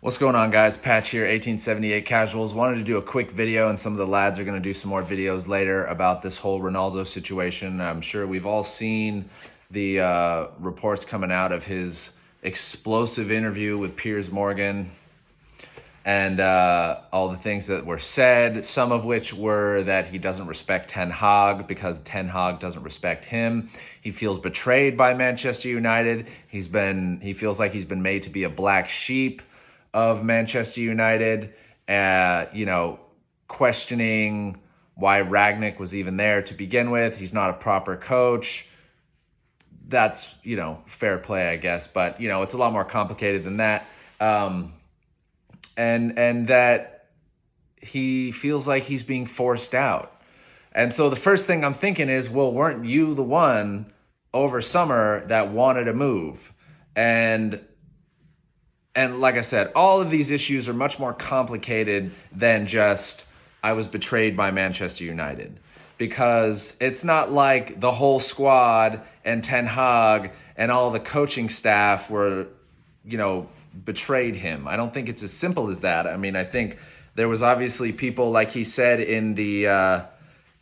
What's going on, guys? Patch here, 1878 Casuals. Wanted to do a quick video, and some of the lads are going to do some more videos later about this whole Ronaldo situation. I'm sure we've all seen the reports coming out of his explosive interview with Piers Morgan and all the things that were said, some of which were that he doesn't respect Ten Hag because Ten Hag doesn't respect him. He feels betrayed by Manchester United. He feels like he's been made to be a black sheep of Manchester United, questioning why Ragnick was even there to begin with. He's not a proper coach. That's, fair play, I guess. But, it's a lot more complicated than that. And that he feels like he's being forced out. And so the first thing I'm thinking is, well, weren't you the one over summer that wanted a move? And like I said, all of these issues are much more complicated than just, I was betrayed by Manchester United. Because it's not like the whole squad and Ten Hag and all the coaching staff were, betrayed him. I don't think it's as simple as that. I mean, I think there was obviously people, like he said, in the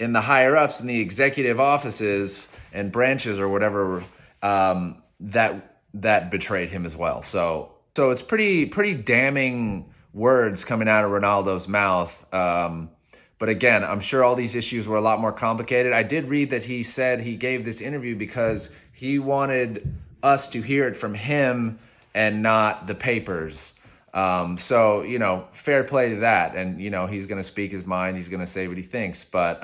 higher ups, in the executive offices and branches or whatever, that betrayed him as well. So it's pretty damning words coming out of Ronaldo's mouth. But again, I'm sure all these issues were a lot more complicated. I did read that he said he gave this interview because he wanted us to hear it from him and not the papers. So, fair play to that. And, he's going to speak his mind. He's going to say what he thinks. But,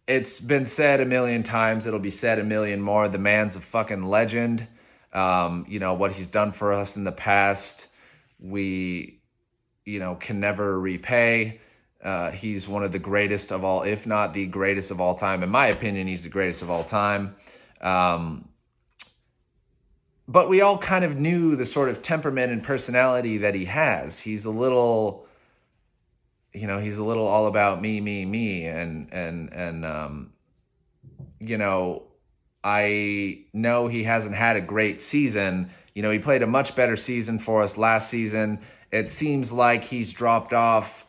it's been said a million times. It'll be said a million more. The man's a fucking legend. What he's done for us in the past, we, can never repay. He's one of the greatest of all, if not the greatest of all time. In my opinion, he's the greatest of all time. But we all kind of knew the sort of temperament and personality that he has. He's a little all about me. I know he hasn't had a great season. He played a much better season for us last season. It seems like he's dropped off,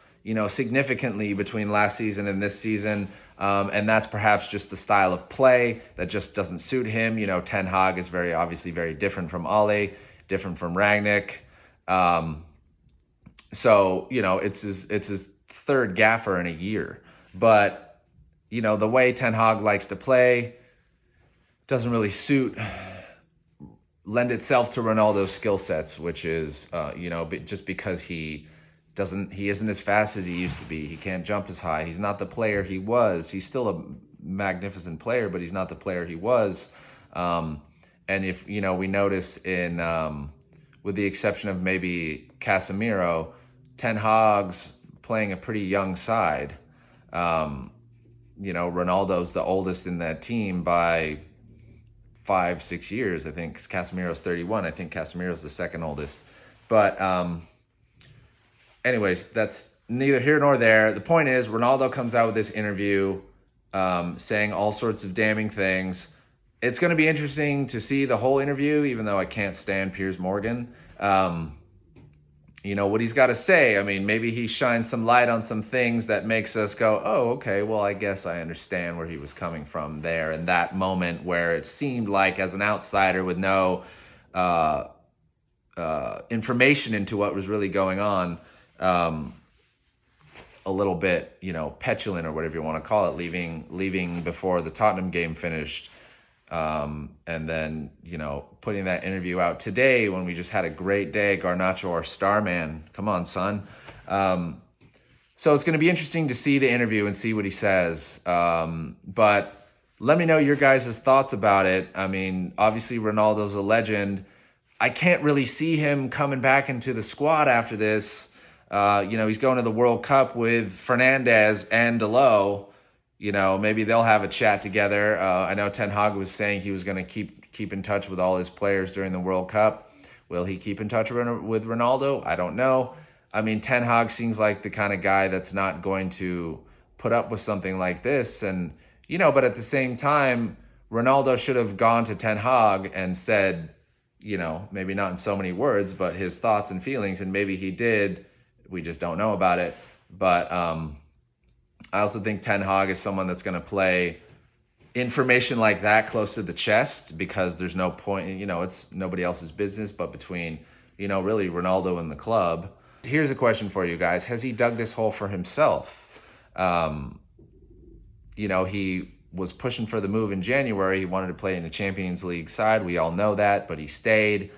significantly between last season and this season. And that's perhaps just the style of play that just doesn't suit him. Ten Hag is obviously very different from Ole, different from Ragnick. So, it's his third gaffer in a year. But, the way Ten Hag likes to play doesn't really lend itself to Ronaldo's skill sets, which is, just because he isn't as fast as he used to be. He can't jump as high. He's not the player he was. He's still a magnificent player, but he's not the player he was. And if, we notice with the exception of maybe Casemiro, Ten Hag's playing a pretty young side. Ronaldo's the oldest in that team by 5-6 years. I think Casemiro's 31. I think Casemiro's the second oldest. But anyways, that's neither here nor there. The point is, Ronaldo comes out with this interview saying all sorts of damning things. It's going to be interesting to see the whole interview, even though I can't stand Piers Morgan. What he's got to say. I mean, maybe he shines some light on some things that makes us go, oh, okay, well, I guess I understand where he was coming from there in that moment where it seemed like, as an outsider with no information into what was really going on, a little bit, petulant or whatever you want to call it, leaving before the Tottenham game finished. And then, putting that interview out today when we just had a great day. Garnacho, our star man. Come on, son. So it's going to be interesting to see the interview and see what he says. But let me know your guys' thoughts about it. I mean, obviously Ronaldo's a legend. I can't really see him coming back into the squad after this. He's going to the World Cup with Fernandes and Delo. Maybe they'll have a chat together. I know Ten Hag was saying he was going to keep in touch with all his players during the World Cup. Will he keep in touch with Ronaldo? I don't know. I mean, Ten Hag seems like the kind of guy that's not going to put up with something like this. And, but at the same time, Ronaldo should have gone to Ten Hag and said, maybe not in so many words, but his thoughts and feelings, and maybe he did. We just don't know about it. But I also think Ten Hag is someone that's going to play information like that close to the chest, because there's no point, it's nobody else's business but between, really Ronaldo and the club. Here's a question for you guys. Has he dug this hole for himself? He was pushing for the move in January. He wanted to play in the Champions League side. We all know that, but he stayed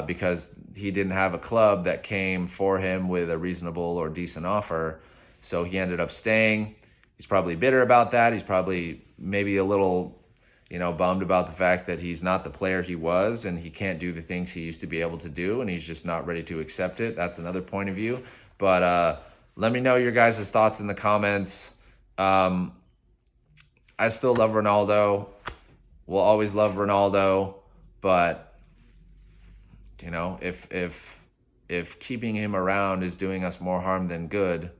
because he didn't have a club that came for him with a reasonable or decent offer. So he ended up staying. He's probably bitter about that. He's probably maybe a little, bummed about the fact that he's not the player he was and he can't do the things he used to be able to do, and he's just not ready to accept it. That's another point of view. But let me know your guys' thoughts in the comments. I still love Ronaldo. We'll always love Ronaldo. But, if keeping him around is doing us more harm than good,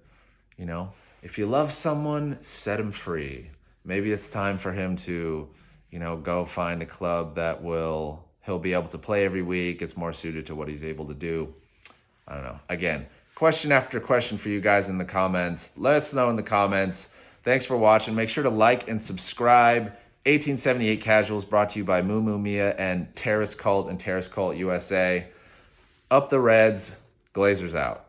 if you love someone, set him free. Maybe it's time for him to, go find a club that he'll be able to play every week. It's more suited to what he's able to do. I don't know. Again, question after question for you guys in the comments. Let us know in the comments. Thanks for watching. Make sure to like and subscribe. 1878 Casuals brought to you by Moo Moo Mia and Terrace Cult USA. Up the Reds. Glazers out.